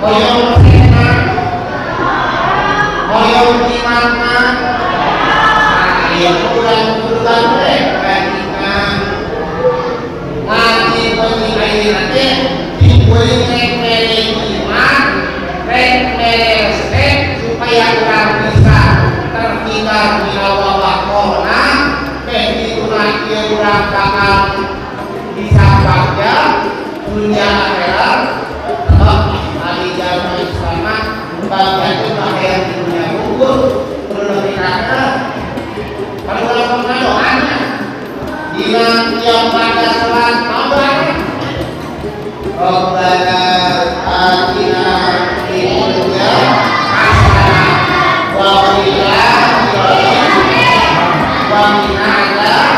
hoyong sena hoyong dimana yang bulan-bulan mereka ngaji penyiayannya dibuat rek-rek iman rek-rek supaya orang bisa terhindar di wabah corona begitu nanti orang bakal bisa bahagia dunia akhirat hari zaman Islam bagian itu bahagia di dunia kubur perlu dikatakan kalau lakukan doanya dengan yang pada sholat malam Rabbana atina fid dunya hasanah wa fil akhirati wa qina adzabannar.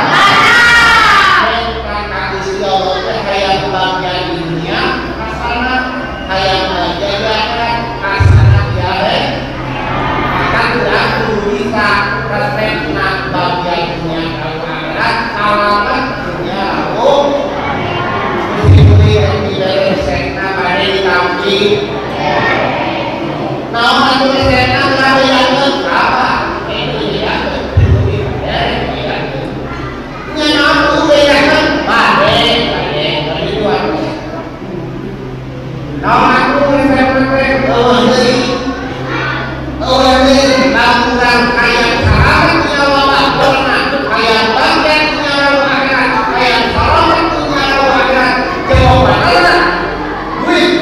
Karena Gusti Allah teh hayang bahagia di dunia hasanah, hayang bahagia di akhirat hasanah ya teh. Maka udah bisa resepna bahagia di dunia akhirat alamat dunia aku mesti yang tidak resepna pada ditampi. Nah, itu resepna berapa yang berapa? Ini ya, nyenang udah ya kan? Bade, dua. Nah, aku resepna lakukan kayak sahabat punya wabah corona, kayak bangkit punya wabah akhirat, kayak sahabat punya wabah akhirat. Jawabannya duit.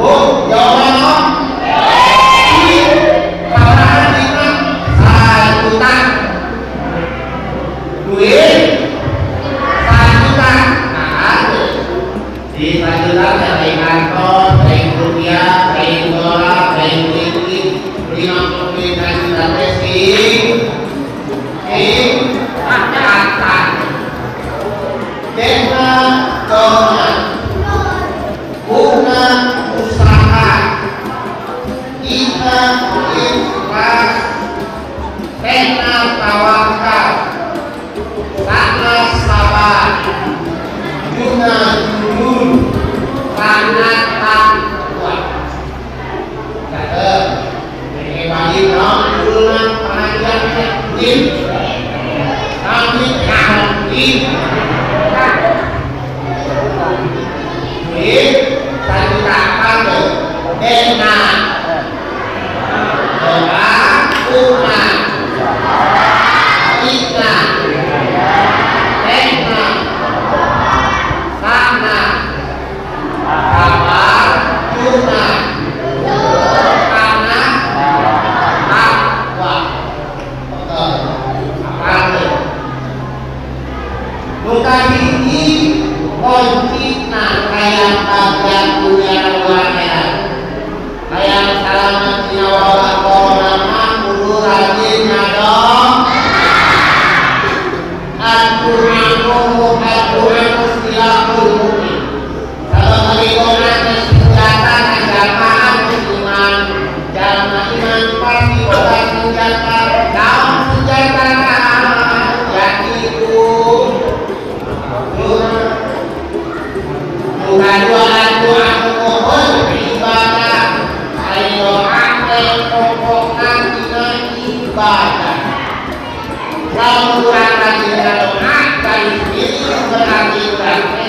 Oh, jawabannya duit. Sabaran kita 1 juta. Duit 1 juta. Nah, di 1 juta dari kantor, dari rupiah, dari dolar, dari ringgit, 50 juta kata dengan dolar bunga usaha kita ikhlas kena tawakal karena sabar guna jujur karena takwa. Ini bagi orang pengajian tim kami kami ini satu takkan dengan doa umat kita dengan sana kabar guna karena takwa. Bukan ini konflikna kayak bagian dunia akhirat kayak selamat nyawa corona kudu rajin dong aku silapun mungkin kalau bagi orang senjata keagamaan iman dalam iman pasti bukan senjata dalam senjata yaitu bukan doa mohon ibadah ayo angkat pokoknya dengan ibadah kalau kurang rajin doa dari sini berarti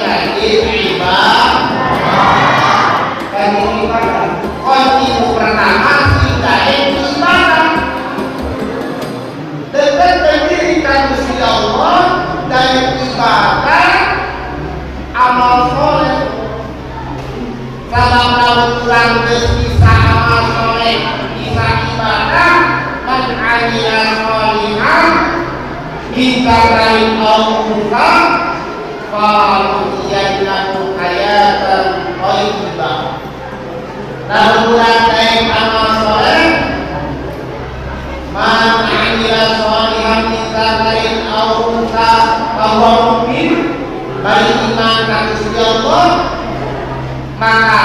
lagi ibadah dan ibadah kunci pertama kita ibadah dengan mendirikan Gusti Allah dan ibadah amal soleh. Kalau kurang bisa amal soleh bisa ibadah man amila sholihan kita lain Allah kalau jannatu hayatan thayyibah. Kalau kurang amal soleh man amila sholihan kita lain Allah bahwa mungkin bagi iman ke Gusti Allah maka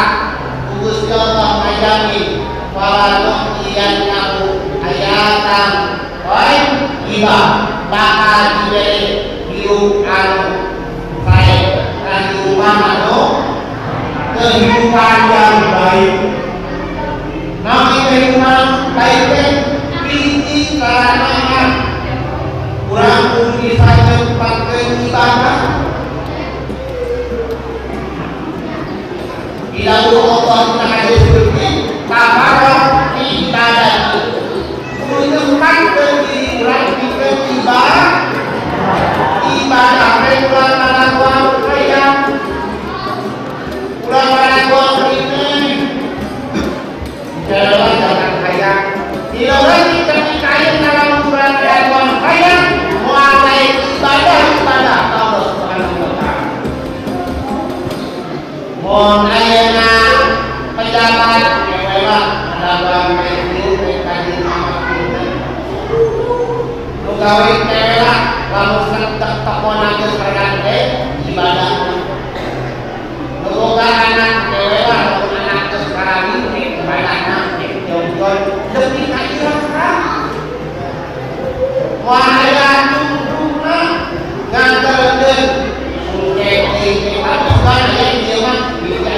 Gusti Allah menjamin walau iyannahu ayatan thayyibah bakal diberi hidup anu baik dan rumah anu kehidupan yang baik. Namun kehidupan baiknya tinggi karena kurang pun bisa tempatkan ibadah. Bila Allah Taala seperti kabar ibadah menempatkan diri kurang ibadah kurang pada uang kaya kurang pada uang ini jangan kaya tidak lagi ketika dalam kurang pada uang kaya mulai ibadah Allah Subhanahu wa Ta'ala. Mohon ayana pejabat yang lewat dalam menu kaji gawe tela lamun setak takonan geus pergande ibadah. Boga anak tela lamun anak geus karawin ibadahna jongkon demi ka irah. Wahaya tungtungna nganterkeun sungke apa yang dia mah bisa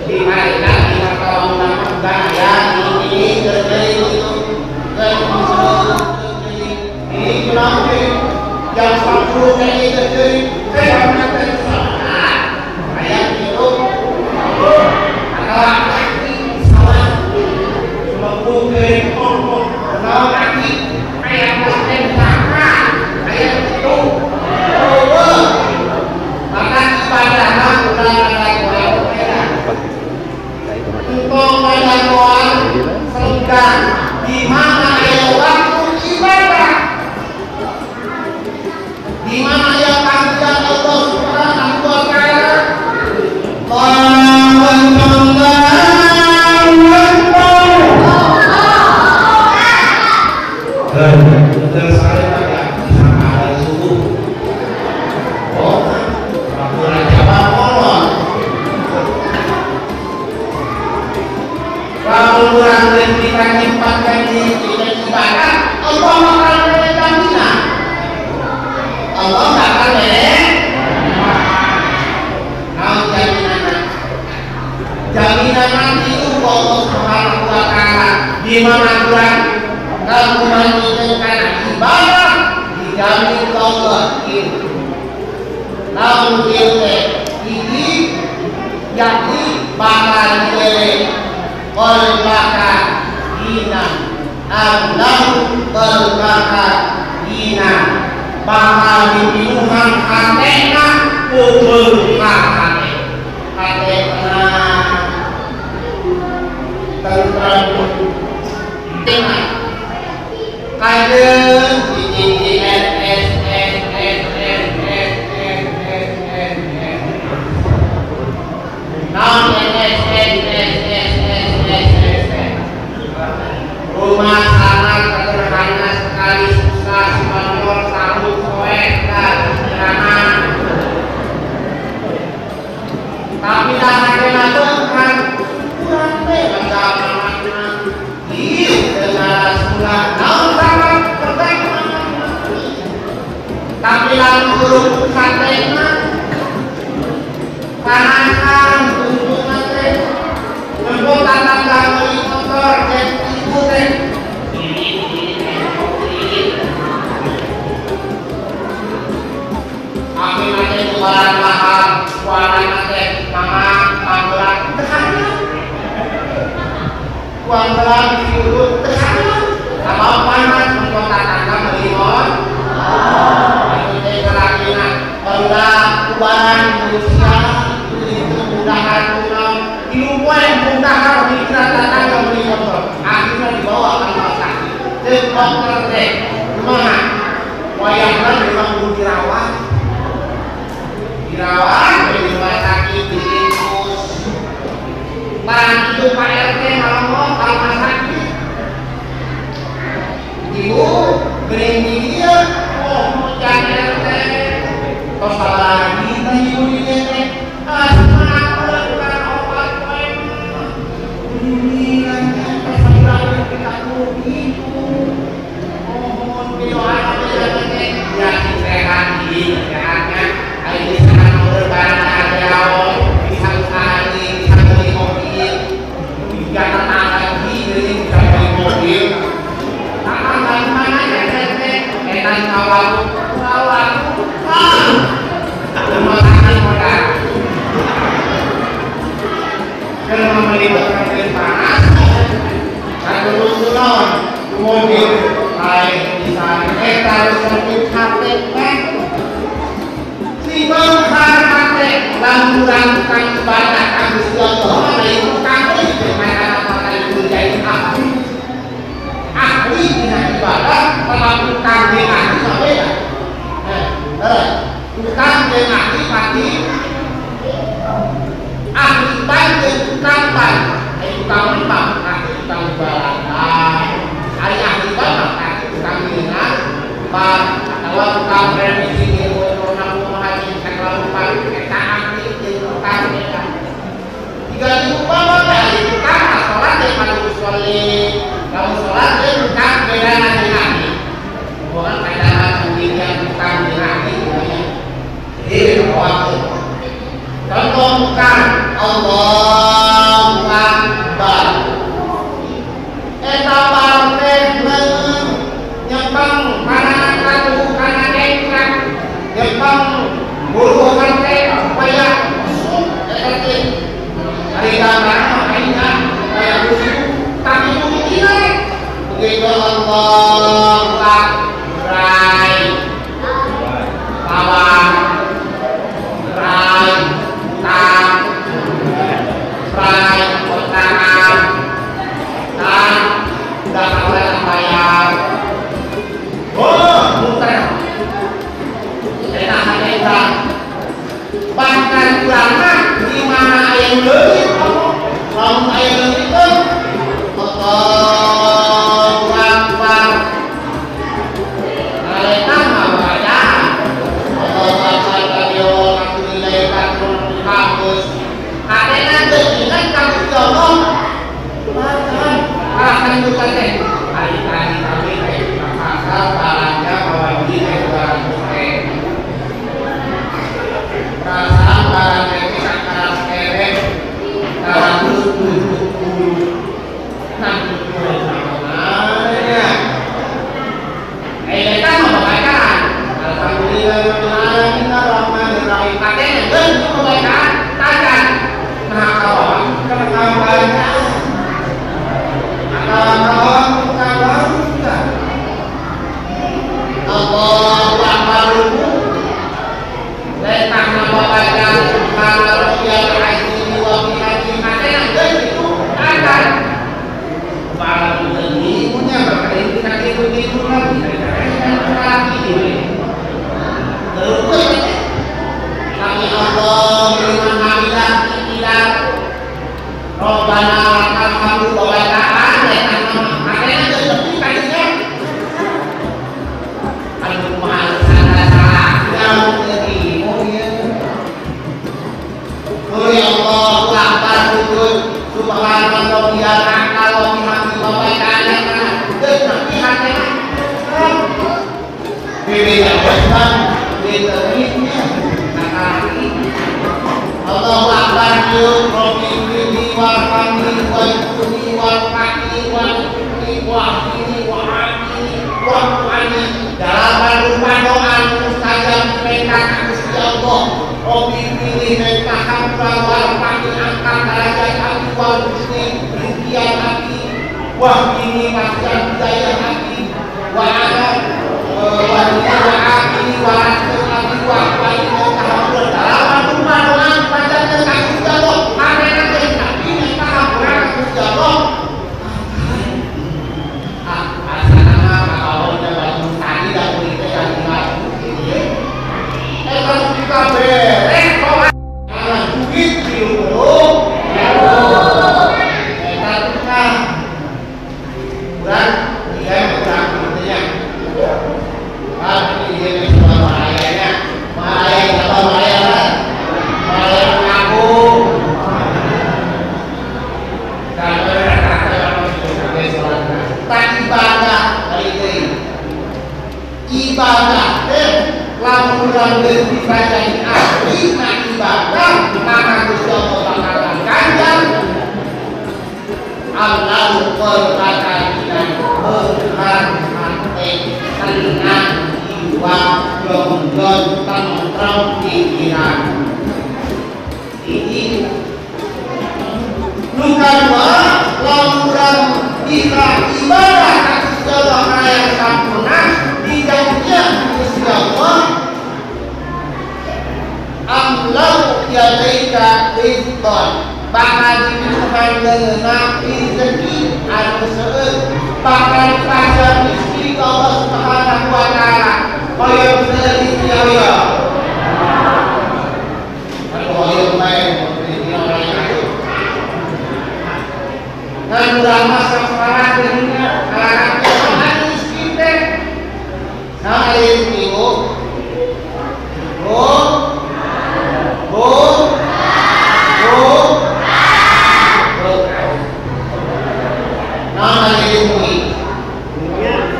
di marina di kalau gaya ini terjadi itu kenapa yang satu kali terjadi saya mengatakan salah ayat itu adalah salah cuma bukan ngomong kenal lagi ayat muslim sama ayat itu maka ibadahlah udah ada kuat untuk melakukan senggang di mana ada waktu ibadah di mana yang panggilan Allah Subhanahu wa Ta'ala. Dan saya tidak sama ada subuh. Oh, aku raja bangkolon. Kalau kurang kita nyempatkan di ibadah, Allah akan menjadikan. Allah akan jaminan nanti itu Allah Subhanahu wa Ta'ala di mana Tuhan kamu menunjukkan ibadah dijamin Allah itu. Namun ini jadi bakal diberi kolbaka inan Allah kolbaka inan bakal dipinuhan katena kubur katena tentang dengan kaden di rumah sangat sederhana sekali susah semanyor sambut soek dan sederhana tapi dah ada Tuhan kurang bagaimana di negara sudah tahu sangat bagaimana tapi lalu buruk katanya panasan untuk nanti membuat tangga beli motor dan ibu teh aku nanti jualan mahal jualan nanti mama panggilan terhadap uang belang diurut terhadap kalau panas membuat tangga beli motor itu teh kerakinan bangga kubaran manusia mudahan pulang dilupain mudahan dikira tangga beli motor akhirnya dibawa ke rumah sakit ke dokter teh gimana wayangnya memang dirawat di rumah sakit di Ingus barang itu Pak RT kalau rumah sakit ibu bering dia mau cari RT terus lagi ibu dia teh sehatnya ini sangat berbarang ada bisa usaha memang melibatkan air panas kan turun kemudian baik misalnya harus lebih hati si bangkar hati lalu-lakukan ibadah kami Allah ada itu kami dengan apa itu jadi ahli dengan ibadah melakukan dengan sampai ya bukan dengan ahli ahli banjir kapan tukang lembang tukang ibadah ayah ibadah tukang minat atau tukang remisi ilmu memahami kekeluargaan kekaan tukang minat jika diubah dari tukang sholat daripada usolin kamu sholat dia tukang beda dengan bukan adalah sendirian tukang minat jadi waktu contoh bukan Allahu Akbar eta parten nyepeng kana katu kana dekrak nyepeng bulu kante supaya eta teh hari gambar aina kaya busu tapi mungkin begitu Allahu Akbar bawah rai tak rai kotaran dan udah mulai bayar muter enak aja bahkan ulama di mana ayam lebih kalau ayam lebih itu Allahu Akbar mereka mau baca Allahu Akbar bagus. Karena dengan kamu jodoh, akan juga deh. Hari-hari kami asal barangnya bahwa ini barang muslim. Perasaan barangnya kita karang kerek, karang duduk-duduk, duduk namanya. Kita membacakan. Alhamdulillahirrahmanirrahim. Katanya dan membacakan tajan. Nah kawan, kawan-kawannya, kawan-kawan enggak. Allahu Akbar. Letak nama baca kalau dia berhasil dua kali katanya dan itu tajan. Para ini punya berkali kali itu lagi. Kami Allah liman hamidah tidak Rabbana lakal hamdu wa lakal makanya lebih kajinya al-Muhammad salah yang lebih mulia Allahu Akbar sujud subhanallah ya lakal wa bihamdi wa lakal dan nanti hatinya beda pesan beda ritnya Allahu Akbar yuk Rabbi wa hamdi wa yukuni wa fahmi wa yukuni wa hini wa hini wa hini dalam rumah doa mustajab mereka Gusti Allah Rabbi pilih mereka hamba wa fahmi angkat derajat hati wa muslim rintian hati wa hini pasang daya hati wa ana wa hini wa rasul hati wa hini dalam rumah doa ibadah lamun langgeng dibaca di ahli ibadah maka Gusti Allah bakalan ganjar Allah berkata dengan berhati tenang jiwa jonjon tentrem pikiran ini Duka dua, lamuran bisa ibadah kasus Allah yang sempurna dijanjikan Gusti Allah. Amlau yadaika rizqan, bakal diberikan dengan rezeki anu seueur, bakal dipasang rezeki Allah Subhanahu wa taala. Hoyong rezeki Allah. Hoyong main dan ulama sekarang dirinya anak-anak harus kita nah ini bu nah ini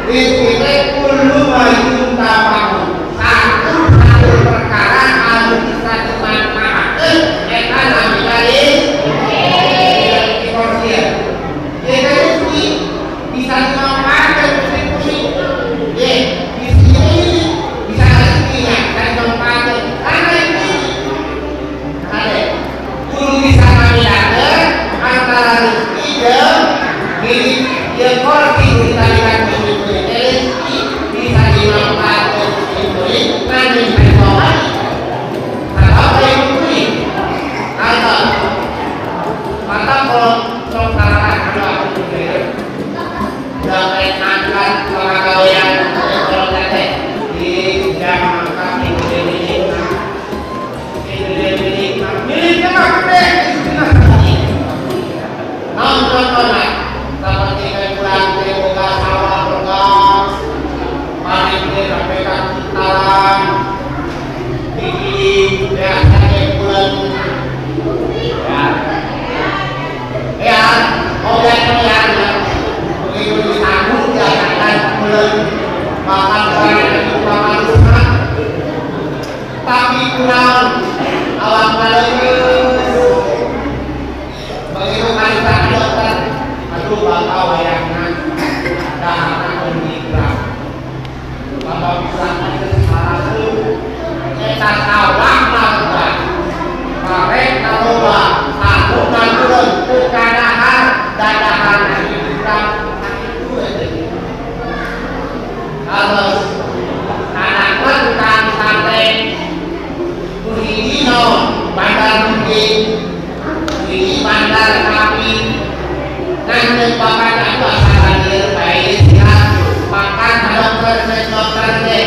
kita perlu maju tapamu satu perkara harus bisa dimanfaatkan kita nabi dari bisa dimanfaatkan pusing-pusing di sini bisa rezekinya dan dimanfaatkan karena ini ada guru bisa membedakan antara rezeki dan milik yang korti ditalikan pusing-pusing rezeki bisa dimanfaatkan pusing-pusing nanti bisa dibawa atau yang pusing atau kalau saudara ada aku sampai angkat pengagawean kalau tadi di jam kami milik miliknya mah gede nonton seperti bulan buka sawah buka paling sampai kitaran di biasanya bulan ya obat-obatan begitu disambut jangan bulan makan barang makan rumah tapi kurang awak balik begitu kali tak dokter aduh bapak wayangnya daharan mengikrah bapak bisa salah itu kita kawang lakukan karek naloba aku nanggulan kekadahan dadahan hidup harus anaknya tukang sate kulino bandar mungkin ini bandar kami nanti bapak aku asal hadir baik sihat makan dokter deh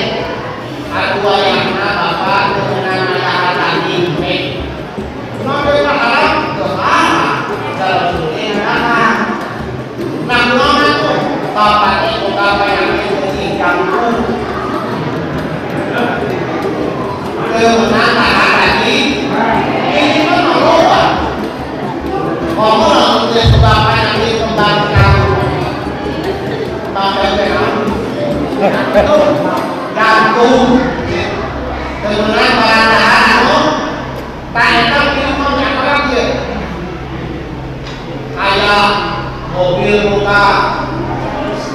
aku ayahnya bapak dengan ayah lagi nanti malam kalau sudah anak namun aku bapaknya buka yang di kampung kemenangan lagi ini menolak ngomong untuk bapak yang di kembali kampung bapak gantung kemenangan barang tak enak ilmu yang terakhir ayah mobil muka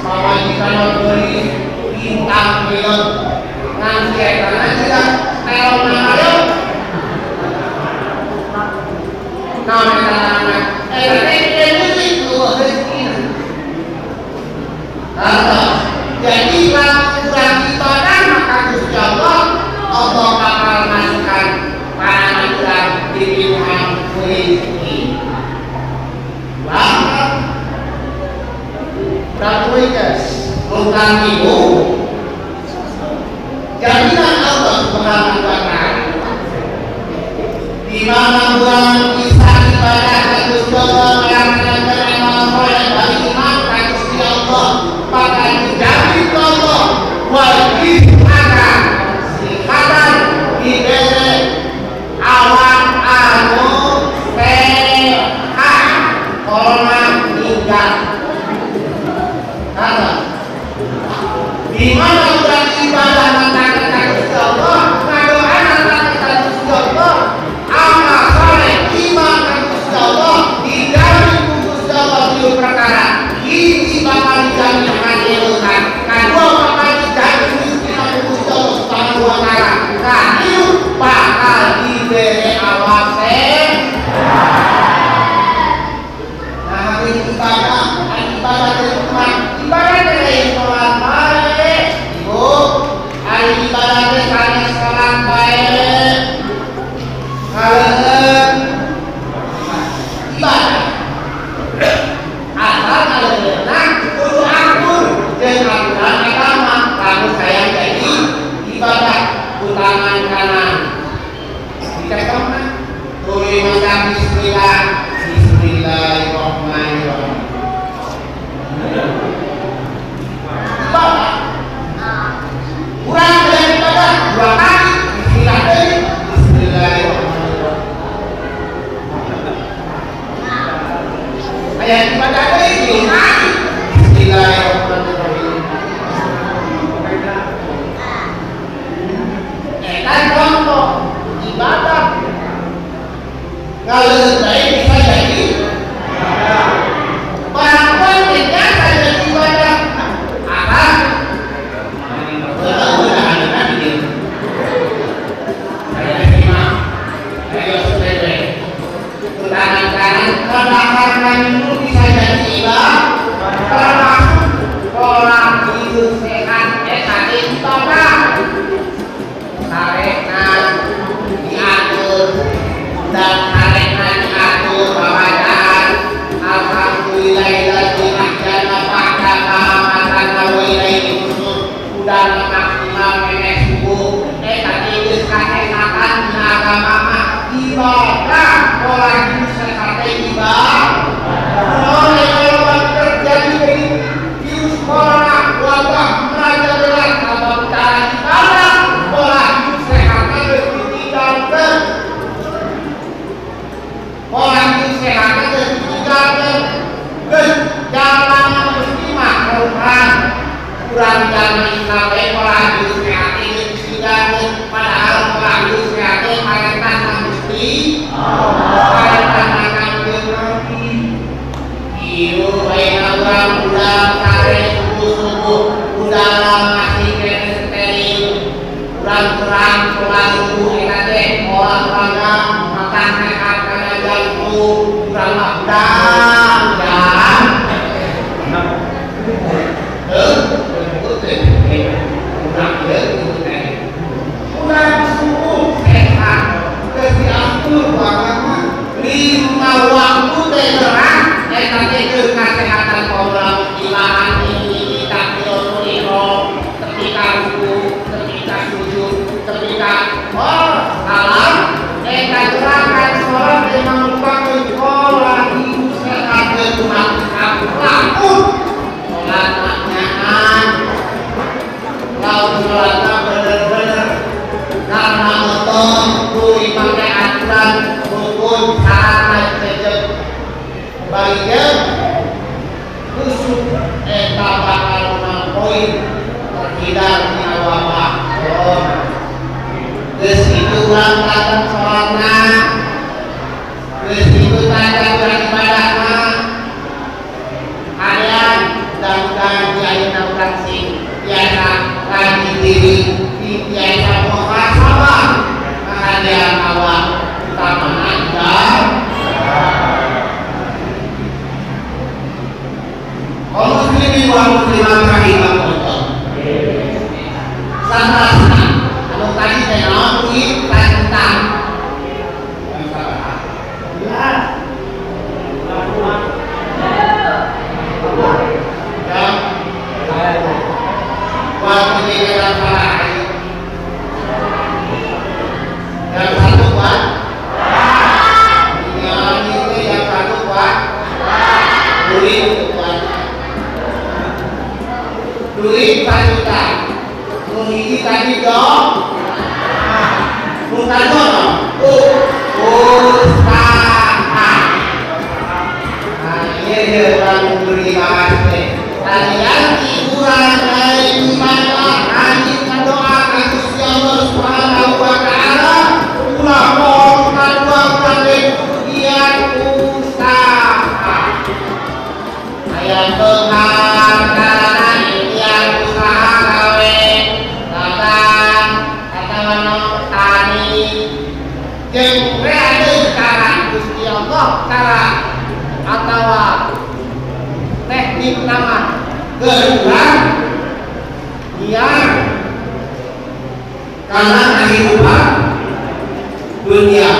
mama kita memberi bintang film nanti karena tidak melon ayo nama ini jadi kurang ibadah maka Gusti Allah bakal masukkan para manusia di pilihan rezeki. Bahkan Ratuikas bukan ibu jadilah Allah Subhanahu wa ta'ala di mana bulan bisa ibadah Gusti Allah melaksanakan amal soleh dari iman Gusti Allah maka dijamin Allah wajib akan sihatan diberi awak anu sehat orang meninggal di mana bulan ibadah mengatakan Gusti Allah ngadoan mengatakan Gusti Allah amal soleh iman Gusti Allah dijamin Gusti Allah di perkara ini bakal dijamin hadirukan kedua bakal dijamin miskin Gusti Allah Subhanahu wa ta'ala kaliu bakal diberi awak ibadah dari rumah, ibadah dari sholat baik, ibu, hari ibadah dari sholat baik, kalian ibadah, asal kalian kudu akur dengan aturan agama, kamu sayang jadi ibadah utangan kanan, dicekoknya, tulis macam Bismillah, Bismillahirrahmanirrahim. Ibadah kurang dari ibadah dua kali Bismillahirrahmanirrahim. Ayat ibadah dari Bismillahirrahmanirrahim. Kan contoh ibadah kalau baik bisa jadi perempuan tidak saja ibadah apa? Tangan kanan kanan itu bisa jadi ibadah, termasuk orang hidup sehat sakit total, tarekan diatur dan tarekan diatur bacaan alhamdulillahilladzi ahjana ba'da makan wa ilaihi nusyur udah maksimal menek subuh tadi geus kasehatan dina agama mah ibadah orang bisa sampai ibadah kalau terjadi di sekolah wabah merajalela sama cara ibadah orang sehatnya ditinggalkan orang sehatnya ditinggalkan jalan muslimah keruhan kurang jalan sampai orang sehatnya ditinggalkan padahal orang sehatnya paretan mesti paretan akan berarti iyo orang udah sare subuh udara masih kena steril kurang sholat subuh teh olahraga makan sehat karena jantung kurang makan dan kurang subuh sehat kesiatur banget lima waktu terang tadi kesehatan program ilahan ini tak diorong ketika ruku ketika sujud ketika salam gerakan sholat memang merupakan sholat hidup sehat dan aku lakukan sholat maknaan kalau sholatnya benar-benar karena betul tuli pakai aturan rukun syarat sejak baiknya khusus eta bakal menang poin terhindar di wabah geus itu urang datang sholatna geus itu tanda urang ibadahna harian mudah-mudahan diayeuna urang sing biasa rajin diri biasa muhasabah kahadian awak utamana ibadah kaum muslimin wa muslimat rahimahullah. Santrasna, anu tadi teh naon kuit tentang waktu di dalam salah yang satu kuat yang itu yang satu kuat duit juta ini tadi dong bukan dong usaha ini dia orang memberi bahasa kalian hiburan dari ibadah haji doa ke Gusti Allah Subhanahu wa taala ulah mohon dua kemudian usaha ayat penghargaan yang usaha gawe dagang atau tani jeung reade cara Gusti Allah cara atawa pertama. Kedua, dia karena kehidupan dunia.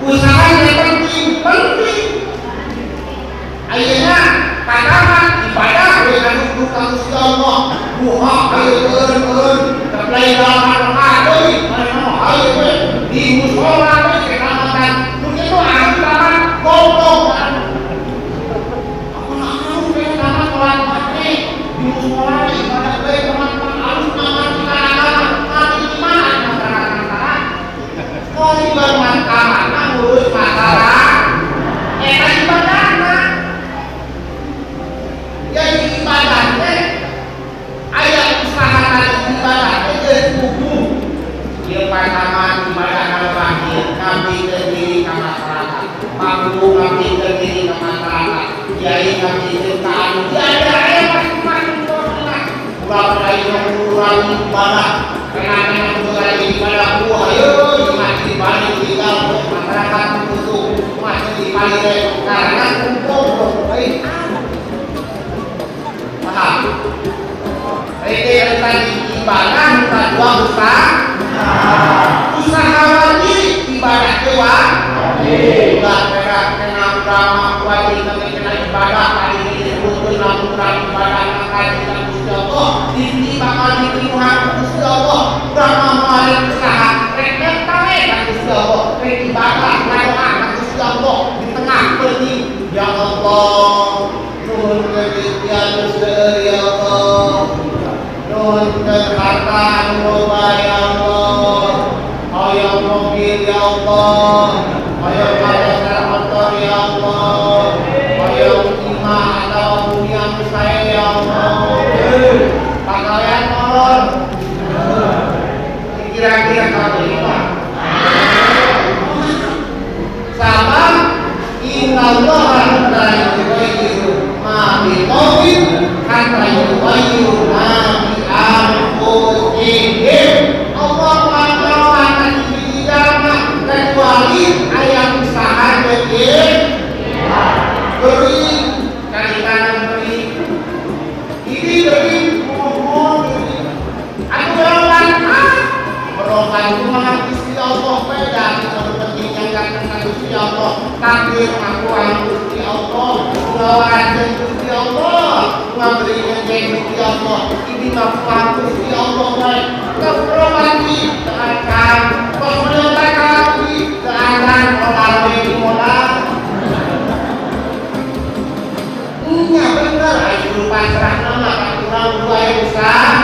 Usaha yang penting. Akhirnya katakan ibadah dengan bukan Allah. Buha ayo turun terlai dalam hati. Ayo di musola keramatan. Mungkin itu ajaran goblok. Aku nak tahu sama tuan mati di musola ibadah baik teman-teman harus nama mati di mana masyarakat. Kau bermasalah, ngurus masalah. Ibadahnya, jadi ibadahnya, ayat usaha ibadahnya jadi buku. Dia pertama ibadah al-rahim, kami terdiri ke masyarakat. Mampu kami terdiri ke masyarakat. Jadi kami tentang tiada ayat masing-masing orang. Mulai mengurangi ibadah, karena mengurangi ibadah buah. Ayo dimati balik kita masyarakat untuk masih dibalik karena untuk baik. Paham? Ini yang tadi ibadah bukan dua usaha. Usaha wajib ibadah dewa. Sudah berat kena drama wajib kami kena ibadah kali ini disebut namun ibadah akan kita Gusti Allah. Ini bakal diterima Gusti Allah. Drama mari usaha rekam kami Gusti Allah. Ibadah doa Gusti Allah di tengah pergi. Ya Allah, nuhun kegiatan ya Allah. Nuhun harta nuhun ya Allah. Ayo mobil ya Allah. Ayo pada motor ya Allah. Ayo imah atau yang saya ya Allah. Pakaian molor. Kira-kira kamu lima. Sama inna Allah la yughayyiru ma biqawmin hatta yughayyiru ma bi anfusihim. Allah akan diberikan kecuali ayat usaha beri kali-kali beri ini beri mohon beri aku berobat rumah Gusti Allah beda kepentingan Gusti Allah takdir pengakuan Gusti Allah doa Gusti Allah memberikan Gusti Allah ini pengakuan Gusti Allah baik keprobati akan pemerintah kami akan melalui modal nya benar ayo pasrah nama kurang dua yang besar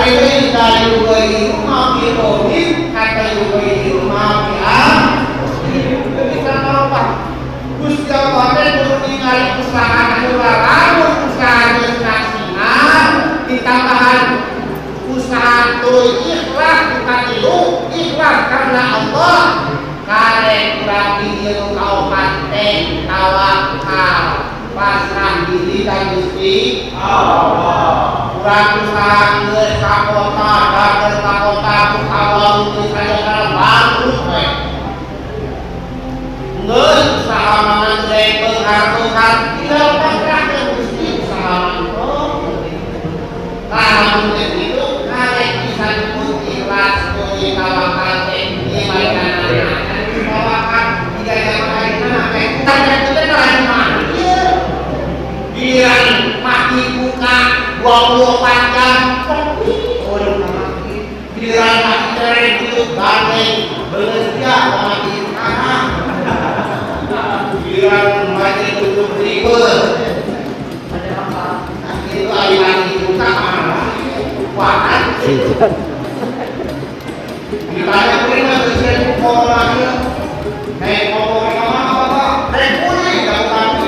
ini dari dua rumah birohim kata dua rumah biar bisa apa Gusti Allah dan tinggal usaha negara usaha nasional ditambahan usaha itu ikhlas bukan itu ikhlas karena Allah karek kurang video kau mati tawakal pasrah diri dan Gusti Allah kurang usaha ngesakota dan ngesakota awal untuk saya karena bangkrut usaha mengenai penghargaan tidak pasrah dan Gusti usaha karena mungkin itu karek bisa disebut ikhlas dari tawakal ini mereka tawakal tidak ada lain giliran mati buka 24 jam orang mati giliran mati cerai hidup balik bekerja mati tanah giliran mati tutup ribet itu air mati buka kuatan ditanya prima presiden korporasi naik motor apa naik kuning dalam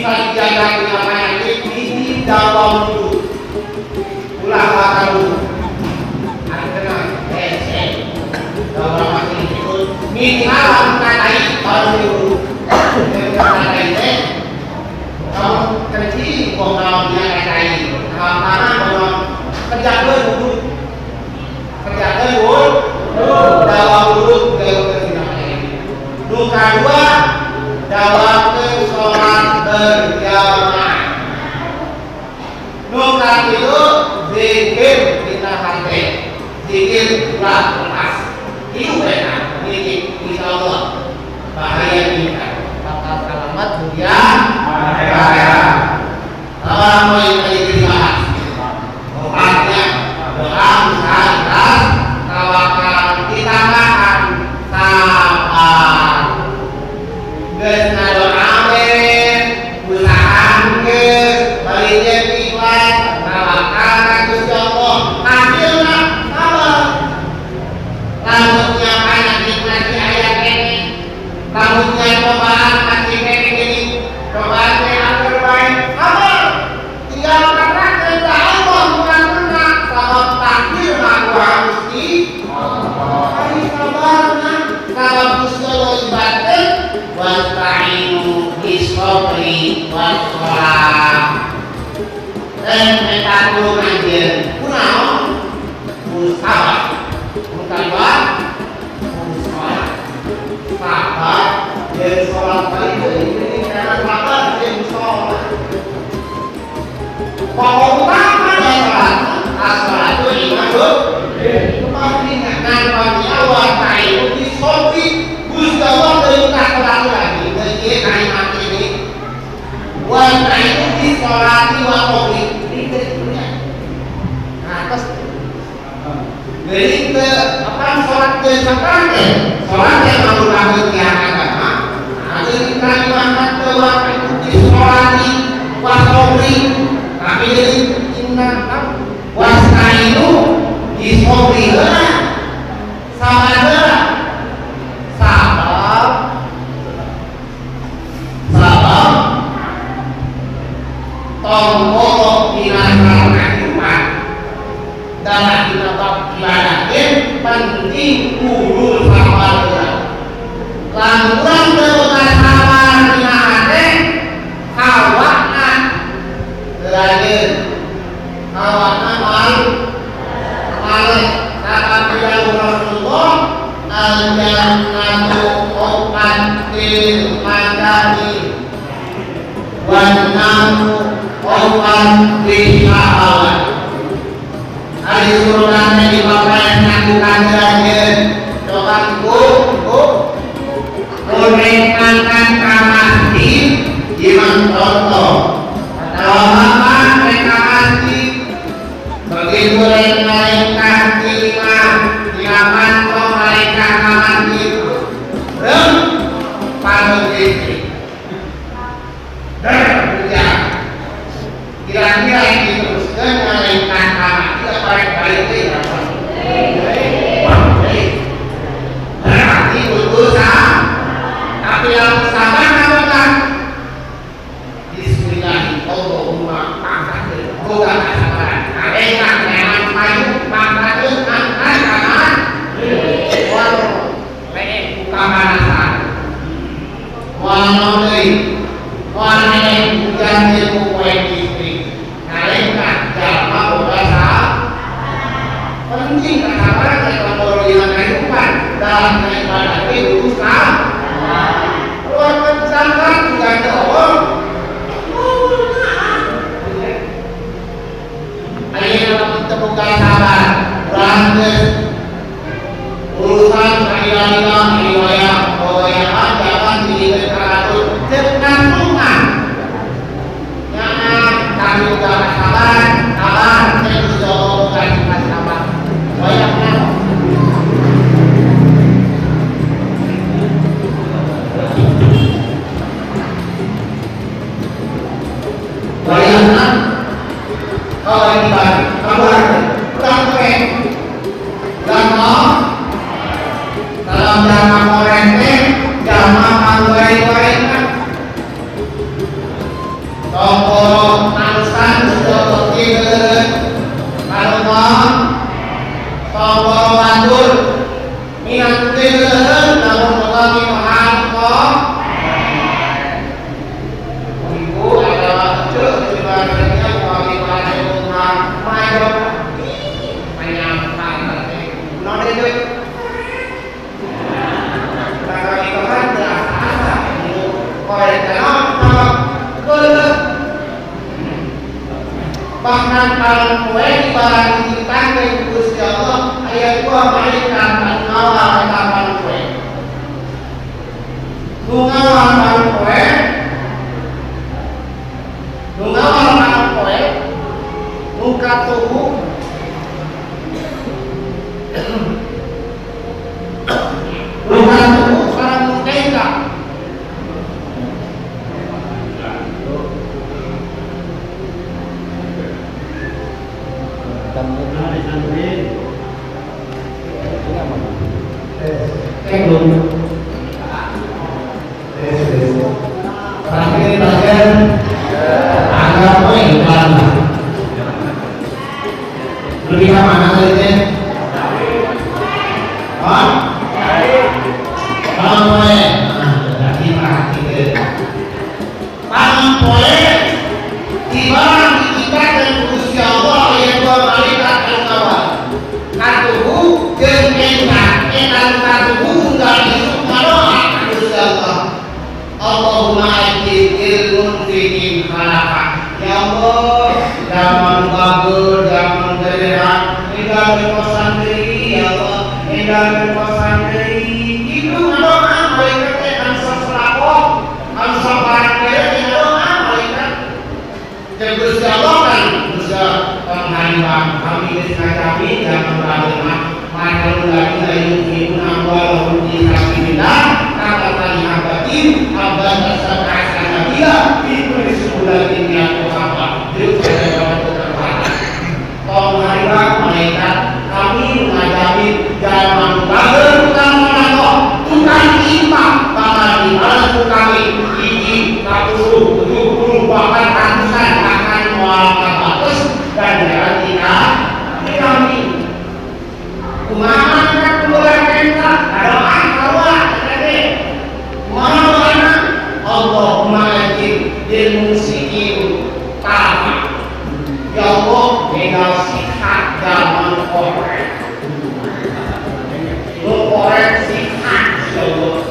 bisa dijaga dengan penyakit ini dalam dulu. Ulah makan dulu. Akhirnya dalam masih itu minimal katai baru dulu. Katai deh. Kamu kecil kok dia katai. Karena kalau kerja dulu. Kerja dulu. Dalam dulu Luka dua dalam sholat berjamaah. Luka itu zikir kita hati, zikir lepas. Itu benar, ini insya Allah bahaya kita. Bakal selamat dunia bahaya. Kalau yang tadi dibahas, obatnya doa sahabat tawakal kita makan sabar. Gesna doa usahaan ke baliknya ikhlas tawakal Gusti Allah hasilna sabar. Lamunnya banyak nikmati ayat ini, lamunnya cobaan kasih kayak gini, cobaan yang terbaik sabar. Tinggal katakan ke Allah bukan benar sabab takdir aku harus di hari sabarna sabab Gusti Allah ibadah wasta'inu bis-sabri was-shalah. Dan mereka perlu ngajar kunaon sabar bukan sabar sabar dan sholat kali ini karena sabar dan sholat pokok utama dan sholat asal itu ibadah kepentingan bagi awal ta'inu bis-sabri. Gusti Allah perintah selalu lagi dari kalimat ini. Wanita itu disolati wa qobli. Ini dunia. Nah terus jadi ke apa sholat ke sekarang sholat yang merupakan kegiatan agama. Nah jadi kalimat ke waktu itu disolati wa qobli. Tapi jadi inna wastainu disobri sama tolong binasa kehidupan dalam binatang ibadahnya penting urus sabar lanturan dengan sabar binatang hawakna belajar hawakna malik kata beliau Rasulullah al-jannatu uqatil madani wan-naru Opan disahawat. Hari suruhan yang dipakai melakukan jalan doaku, meningkatkan kamasi iman contoh. Atau apa mereka masih begitu mereka terima iman kau mereka kamasi dan pada diri dan kira-kira yang diteruskan menaikkan anak kita baik-baik itu berarti berusaha tapi yang sabar apa Bismillahirrahmanirrahim pangkat bukan kesabaran adanya memang payu pangkat angkat kanan walau buka manasan walau bukan ilmu penting kesabaran dalam perjalanan kehidupan dalam ibadah itu keluar pesantren juga ada orang ayo kita buka sabar berangkat urusan kailangan riwayat jangan dilihat teratur dengan malam poe ibarat diciptakeun ku Gusti Allah aya dua malaikat anu ngawal eta malam poe. Nu ngawal malam poe, nu ngawal malam poe, nu katuhu bukan tubuh orang merdeka. Lebih mana saja? Pampoe ibarat diciptakeun ku Gusti Allah aya dua malaikat anu ngawal. Katuhu jeung eta katuhu unggal isuk ngadoa ka Gusti Allah. Allahumma ajil munfiqin khalaqa. Ya Allah, daman bagul, daman derah, enggal berkosan deui ya Allah, enggal berkosan deui. Kitu ngadoa malaikat teh anu sasrakok, anu sabarang deui ngadoa malaikat. Jeung Gusti Allah kan bisa penghariban kami geus ngajamin daman bagul mah matal lagi ayu ibu amwalahum fi sabilillah kata tadi abatin abad asal nabila itu disebutkan yang apa itu adalah terbatas penghariban malaikat kami mengajamin daman bagul utama nako tukang imam bakal dibalas kami iki 40 70 bahkan ratusan akan mual kabatus dan garantina kami kumaha kan keluar kenta doa kawa tadi mana Allahumma ajib lil musikin tafa ya Allah tinggal sihat zaman korek lu korek sihat ya Allah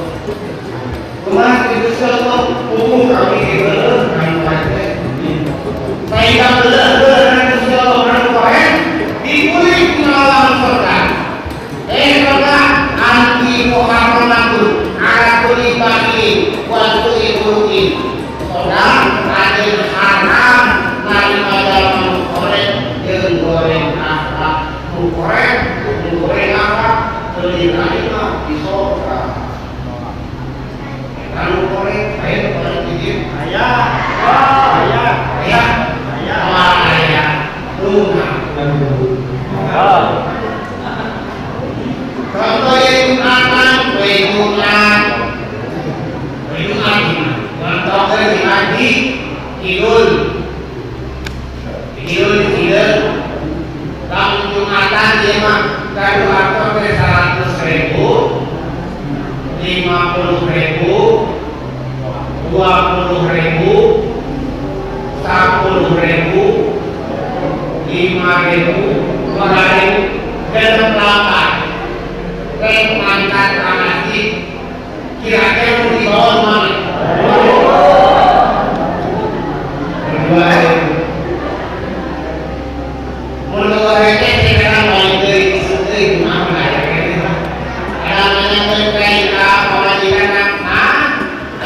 kumaha itu Allah umum kami beuleuh kami bae saya beuleuh Gusti Allah kami korek dikulik alam surga surga anti muharramatun ala kulli baqi wa kulli burukin surga adil haram nari dalam korek jeung goreng akhlak goreng akhlak teuing ayeuna di surga anu goreng aya goreng dikit aya lunak contoh yang akan Jumat contoh dari haji Idul tahun Jumatan dia mah kadu atau 100.000 50.000 20.000 10.000 5.000 2.000 dan berapa mangkat ramasik kira-kira di bawah mana? 2.000 menurut receh sekarang balik dari kesutai maaf lah ya ada terkait pemajikan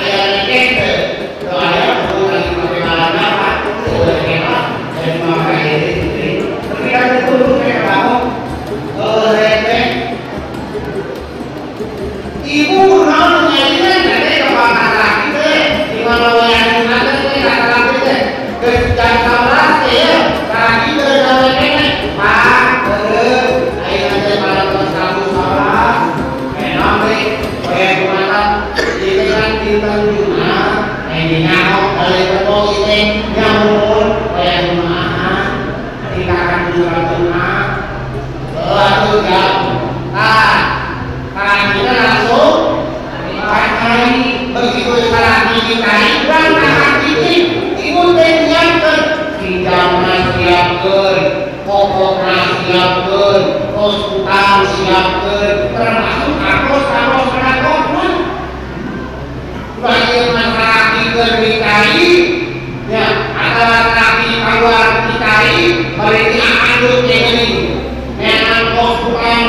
ayah receh doanya perlu lagi pakai malam apa sudah kena dan memakai ini tapi kan itu kayak kamu receh ibu mau ngajian dari kebakan laki deh di mana yang ada nih kata laki deh dan salah ya laki deh kalau nenek pak ayah ada malam bersatu salah enak deh kayak gimana ini kan bintang Jumat ini nyamuk dari betul ini nyamuk kayak gimana kita akan surat Jumat lalu jam kita langsung pakai begitu sekarang dikai dan ini ibu menyiapkan hidangan siapkan pokoknya siapkan konsultan siapkan termasuk karos pun bagi masyarakat dikai ya ada laki keluar dikai Balik anduk ini memang kos bukan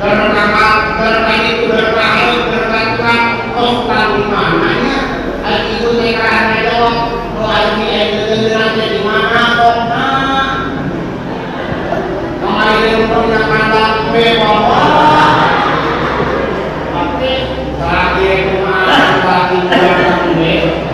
berkata itu berkata kos tahu mananya itu mereka jawab kalau ini di mana kok kemarin punya kandang mewah tapi saat dia kemarin lagi pulang mewah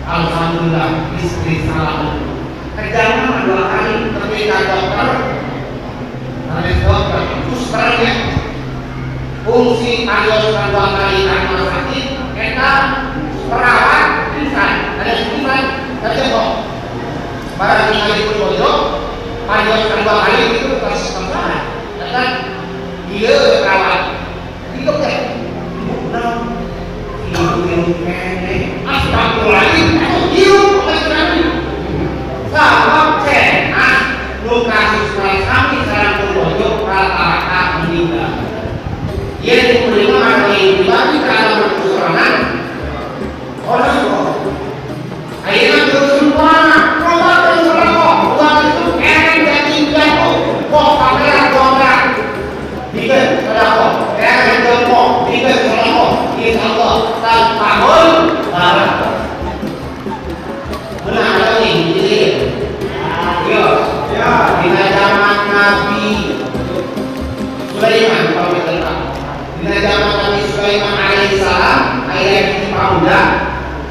Alhamdulillah istri salah kerjanya 2 kali ketika dokter susternya fungsi kalian 2 kali karena sakit kita perawat bisa ada sebulan kerja kok barang kali pun bodoh ayah di Pamuda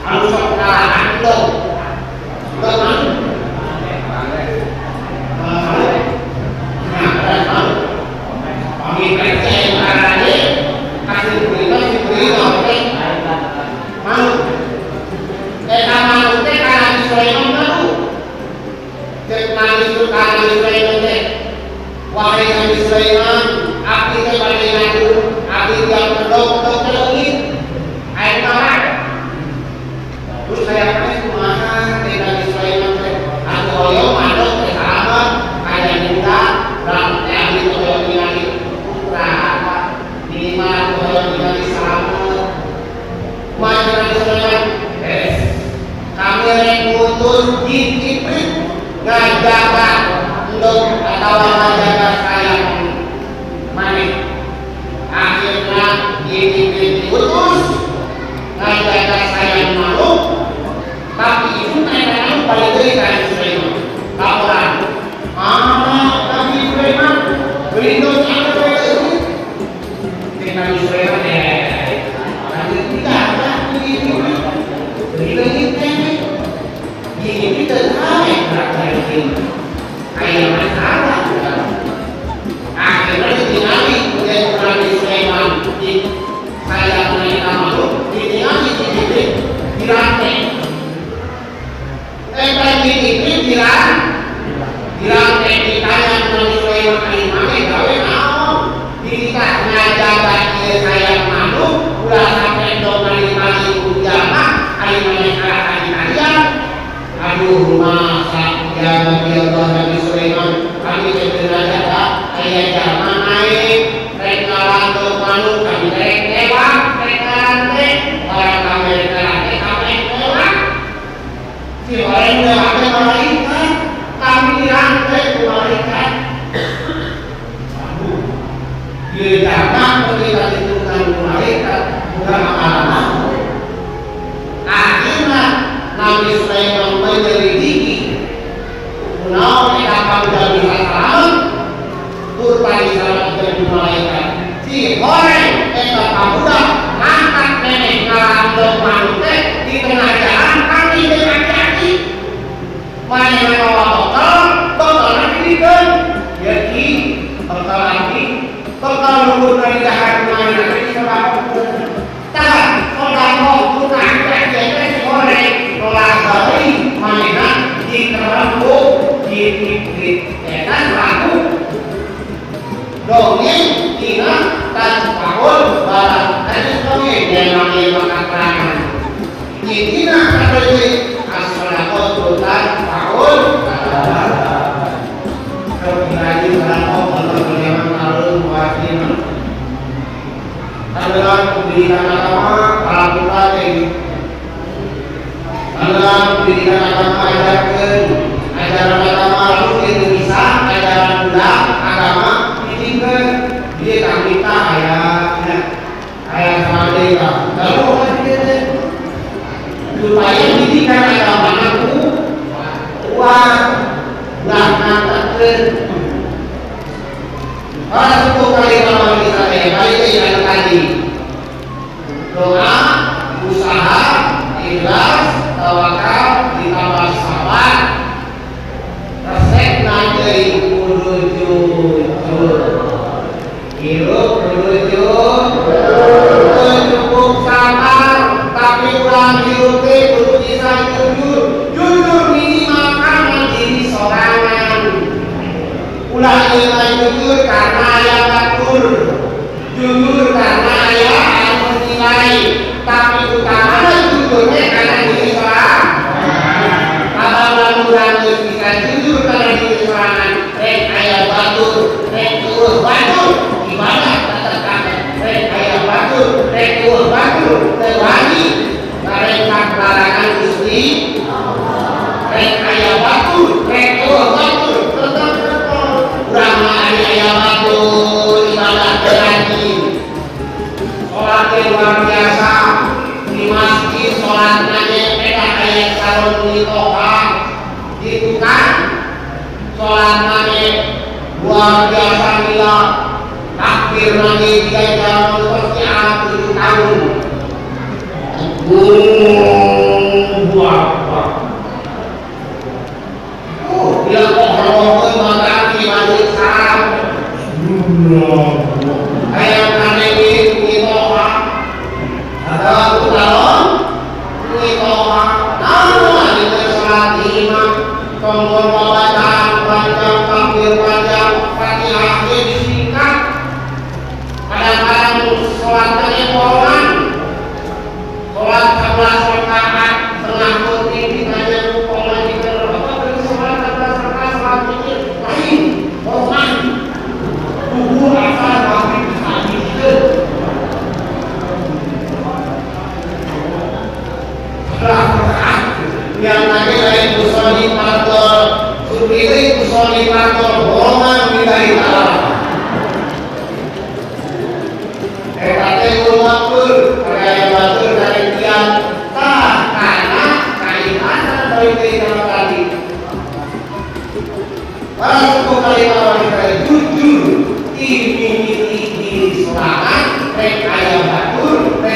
anu sok kalahan dong teman pagi percaya yang arahnya kasih berita mau mau karena Sulaiman baru Nabi Sulaiman wahai Nabi Sulaiman abdi kepada aku abdi yang mendok terlebih air marah terus saya kasih kumaha Nabi Sulaiman aku hoyo madok sahabat kaya minta dan abdi hoyo ningali putra minimal aku hoyo ningali sahabat wahai Nabi Sulaiman kami yang putus Jibril ngajaga untuk atau menjaga saya manik akhirnya Jibril diutus ngajaga saya malu tapi itu memang paling berikan Sulaiman laporan Nabi Sulaiman berlindung apa itu Nabi Sulaiman tapi tidak ada begitu ini tertarik berarti kayak masalah akhirnya ditinggali oleh Nabi Sulaiman saya mereka makhluk ditinggali dirantai dirantai ditanya Nabi Sulaiman alimane gawe naon dinikah ngajaga saya makhluk udah sampai domani kali ujama alimane kalahan kalian aduh masa ya Nabi Sulaiman kami sebenarnya ayah zaman naik mereka lantuk manuk kami lewat mereka lantai orang kami lantai kami lewat si orang lewat malaikat kami lantai ke malaikat aduh dia jangan kita ditentukan malaikat bukan alam akhirnya Nabi Sulaiman menyelidiki Punau kita udah bisa selamat Kurpa di selamat dari malaikat si goreng kita udah angkat nenek ngalah manute di tengah jalan kami dengan hati mana yang bakal nanti kan jadi bakal nanti bakal nunggu dari jahat mana nanti sebab tak orang mau bukan jadi si goreng tolak balik mana di terlalu di dan lagu dongeng tidak dan tahun barang dan dongeng yang namanya makan perangan ini tidak ada di asal dan tahun kalau lagi berapa kalau memang harus mewakili adalah pendidikan agama para pelatih adalah pendidikan agama ajaran agama lalu Indonesia ajaran Buddha agama ditinggal dia tak minta ayah sama dia lalu supaya pendidikan agama aku kuat dan nantakan orang 10 kali kalau kita balik yang tadi doa usaha ikhlas tawakal ditambah sabar resep nanti hidup cukup sabar tapi ulang hidupnya kudu bisa jujur minimal karena diri sorangan ulang nilai jujur karena ayah batur jujur karena ayah nilai tapi utama jujurnya karena diri sorangan kalau ulang bisa jujur karena diri sorangan ayah batur turun batur gimana tetap ayah batur turun batur terwani mereka larangan Gusti ayah batur turun batur tetap urang ayah batur ibadah berani sholat yang luar biasa di masjid sholat nanya mereka ayah salon nitoha gitu kan sholat nanya luar biasa bila takbir nanya 3 jam seperti 7 tahun Bapak. Dia kok ngomong mataki balik sarap. Ayam kane iki toha. Ada utalon. Iki toha. Nama itu salat imam. Tonggo bacaan panjang takbir panjang Fatihah disingkat. Kadang-kadang sholatnya porongan. Sholat 11 rakaat setengah putih ditanya porongan kita apa dari sholat 11 rakaat sholat mikir lain porongan. Tubuh apa waktu tadi itu. Rakaat yang tadi lain usoli pator supiri usoli pator porongan dari Allah. Kata ulamaul kaya batur dari tiang karena kaitan dari kita tadi. Para suku kalimat wanita jujur ini selamat kaya batur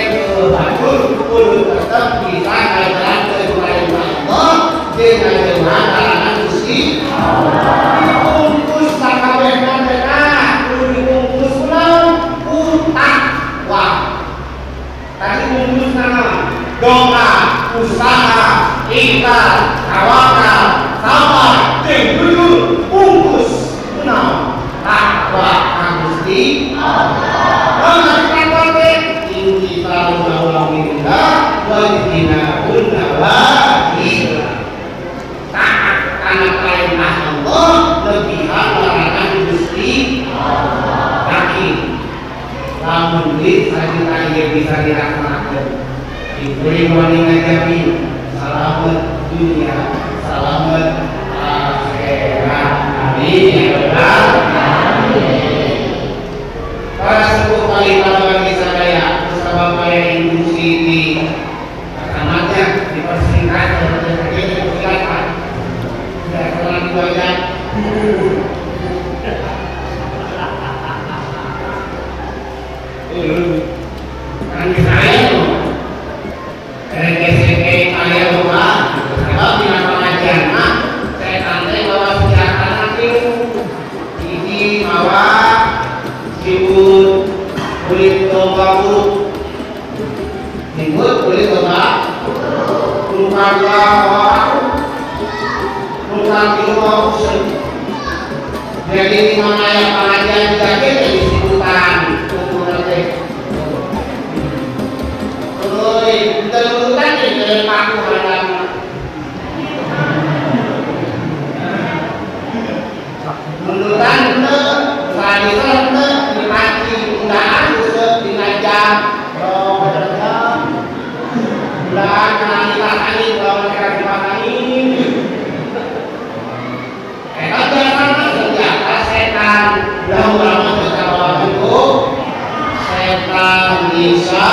kudu tetap bisa kaitan dengan Allah dengan kalangan Gusti bungkus sakabehna benar kudu dibungkus ulang utang. Wah, tadi bungkus nama doa, usaha, ikhlas, tawakal, sabar, dan jujur bungkus benar takwa kang Gusti Allah. Inti tahu minta wajibina wajib taat karena perintah Allah lebihan larangan Gusti yakin. Namun saja bisa dirasakan. Diberi warning ngajabi selamat dunia, selamat akhirat. Amin ya rabbal alamin. Para suku kalimat bagi saya bersama Bapak Ibu Siti tamatnya dipersingkat dan dipersilakan. Tidak terlalu banyak. Kan saya tuh dari SMP saya rumah sebab di pengajian mah saya santai bawa senjata nanti ini bawa sibut kulit domba sibut kulit domba luka jadi di mana yang pengajian jadi sibutan telurutan dari paku hadapnya mendutan itu sadisa itu dipaci undaan itu dinajam berjam undaan karena dipasani kalau mereka dipasani karena senjata setan lama-lama tertawa itu setan bisa